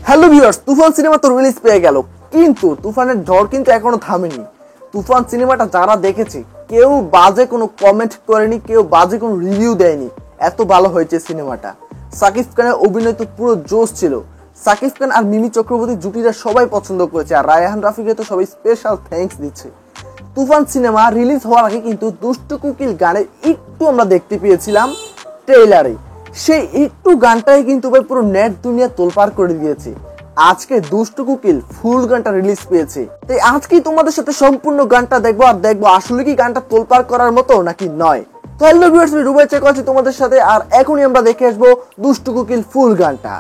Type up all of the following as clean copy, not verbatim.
Hello viewers, তুফান cinema তো release পেয়ে গেল, কিন্তু তুফানের ঝড় কিন্তু এখনো থামেনি। তুফান সিনেমাটা যারা দেখেছে কেউ বাজে কোনো কমেন্ট করেনি, কেউ বাজে কোনো রিভিউ দেয়নি। এত ভালো হয়েছে সিনেমাটা। সাকিব খানের অভিনয় তো পুরো জোশ ছিল। সাকিব খান আর মিমি চক্রবর্তী জুটিটা সবাই পছন্দ করেছে, আর রায়হান রাফিকে তো সবাই স্পেশাল থ্যাঙ্কস দিচ্ছে। তুফান সিনেমা রিলিজ হওয়ার আগে কিন্তু দুষ্টু কোকিল গানের একটু আমরা দেখতে পেয়েছিলাম ট্রেইলারে। সেই একটু গানটাই কিন্তু ভাই পুরো নেট দুনিয়া তোলপাড় করে দিয়েছে। আজকে দুষ্টু কোকিল ফুল গানটা রিলিজ পেয়েছে, তাই আজকেই তোমাদের সাথে সম্পূর্ণ গানটা দেখবো, আর দেখবো আসলে কি গানটা তোলপাড় করার মতো নাকি নয়। তো হ্যালো ভিউয়ার্স, আমি রুবাই চেক করছি তোমাদের সাথে, আর এখনই আমরা দেখে আসবো দুষ্টু কোকিল ফুল গানটা।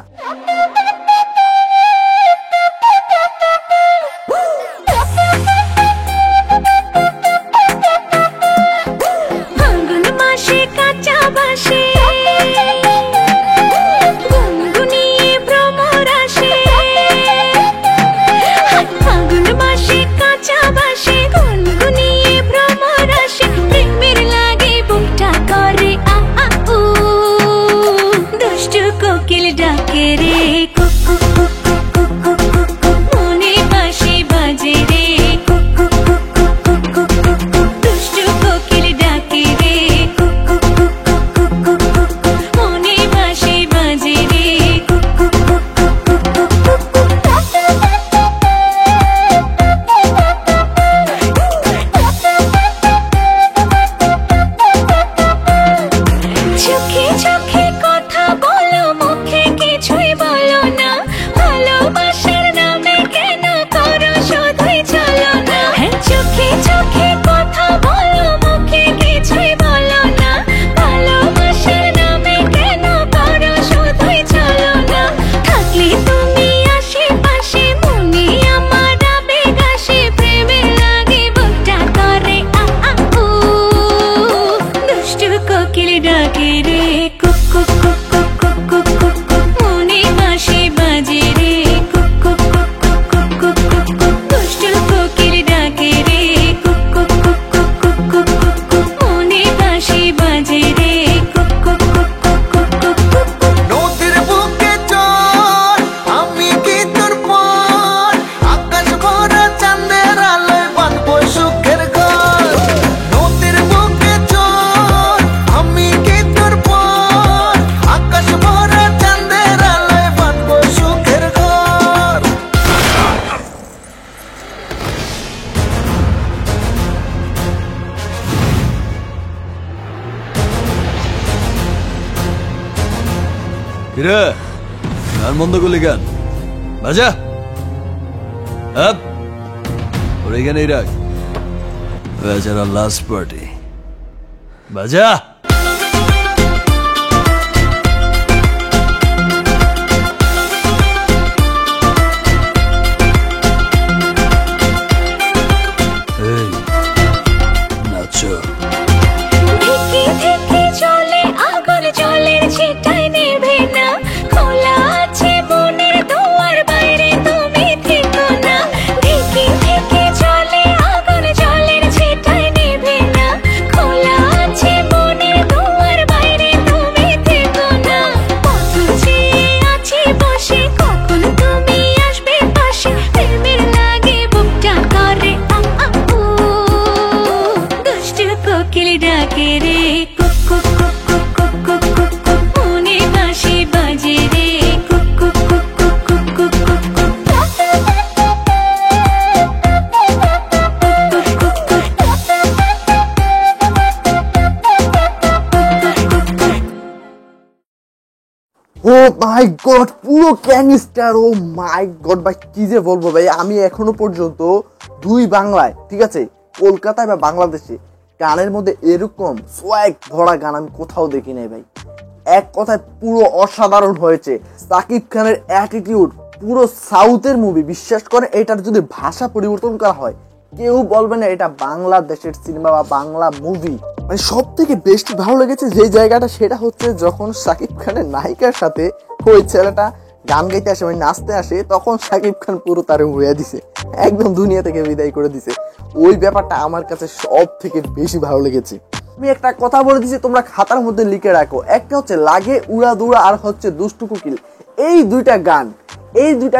কিরে গান বন্ধ করলি গান বাজা আপ ওর এখানেই রাখ, বেচারা লাস্ট পার্টি বাজা। এই নাচো ও মাই গড, পুরো গ্যাংস্টার। ও মাই গড ভাই, কি যে বলবো ভাই, আমি এখনো পর্যন্ত দুই বাংলায়, ঠিক আছে, কলকাতায় বা বাংলাদেশে গানের মধ্যে এরকম সোয়াগ ভরা গান আমি কোথাও দেখি নাই ভাই। এক কথায় পুরো অসাধারণ হয়েছে। সাকিব খানের অ্যাটিটিউড পুরো সাউথের মুভি, বিশ্বাস করে এটার যদি ভাষা পরিবর্তন করা হয় কেউ বলবে না এটা বাংলাদেশের সিনেমা বা বাংলা মুভি। মানে সব থেকে বেশি ভালো লেগেছে যে জায়গাটা, সেটা হচ্ছে যখন সাকিব খানের নায়িকার সাথে ওই ছেলেটা গান গাইতে আসে, মানে নাচতে আসে, তখন সাকিব খান পুরো তারে উড়িয়ে দিছে, একদম দুনিয়া থেকে বিদায় করে দিছে। ওই ব্যাপারটা আমার কাছে সব থেকে বেশি ভালো লেগেছে। আমি একটা কথা বলে দিচ্ছি, তোমরা খাতার মধ্যে লিখে রাখো। একটা হচ্ছে লাগে উড়াদুরা আর হচ্ছে দুষ্টু কোকিল। এই দুইটা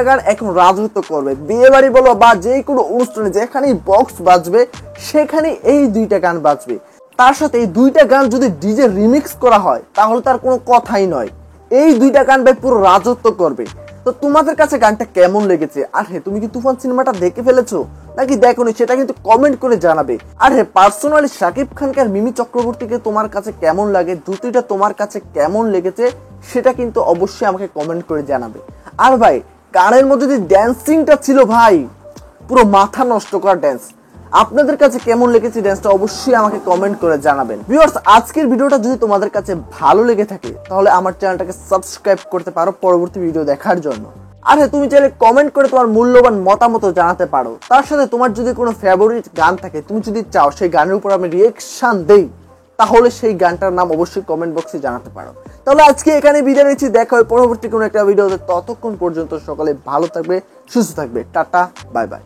গান এখন রাজত্ব করবে। বিয়ে বাড়ি বলো বা যে কোনো অনুষ্ঠানে যেখানেই বক্স বাজবে সেখানে এই দুইটা গান বাজবে। তার সাথে এই দুইটা গান যদি ডিজে রিমিক্স করা হয় তাহলে তার কোনো কথাই নয়। এই দুইটা গান ভাই পুরো রাজত্ব করবে। তো তোমাদের কাছে গানটা কেমন লেগেছে? আর হ্যাঁ, তুমি কি তুফান সিনেমাটা দেখে ফেলেছো নাকি দেখোনি সেটা কিন্তু কমেন্ট করে জানাবে। আর হ্যাঁ, পার্সোনালি শাকিব খানকে আর মিমি চক্রবর্তীকে তোমার কাছে কেমন লাগে, দুটিটা তোমার কাছে কেমন লেগেছে সেটা কিন্তু অবশ্যই আমাকে কমেন্ট করে জানাবে। আর ভাই, গানের মধ্যে যে ড্যান্সিংটা ছিল ভাই, পুরো মাথা নষ্ট করা ড্যান্স। আপনাদের কাছে কেমন লেগেছে ড্যান্সটা অবশ্যই আমাকে কমেন্ট করে জানাবেন। ভিউয়ার্স, আজকের ভিডিওটা যদি তোমাদের কাছে ভালো লেগে থাকে তাহলে আমার চ্যানেলটাকে সাবস্ক্রাইব করতে পারো পরবর্তী ভিডিও দেখার জন্য। আর হ্যাঁ, তুমি চাইলে কমেন্ট করে তোমার মূল্যবান মতামত জানাতে পারো। তার সাথে তোমার যদি কোনো ফেভারিট গান থাকে, তুমি যদি চাও সেই গানের উপর আমি রিয়েকশন দেই, তাহলে সেই গানটার নাম অবশ্যই কমেন্ট বক্সে জানাতে পারো। তাহলে আজকে এখানে বিদায় নিচ্ছি, দেখা হয় পরবর্তী কোনো একটা ভিডিওতে। ততক্ষণ পর্যন্ত সকলে ভালো থাকবে, সুস্থ থাকবে। Tata, bye bye.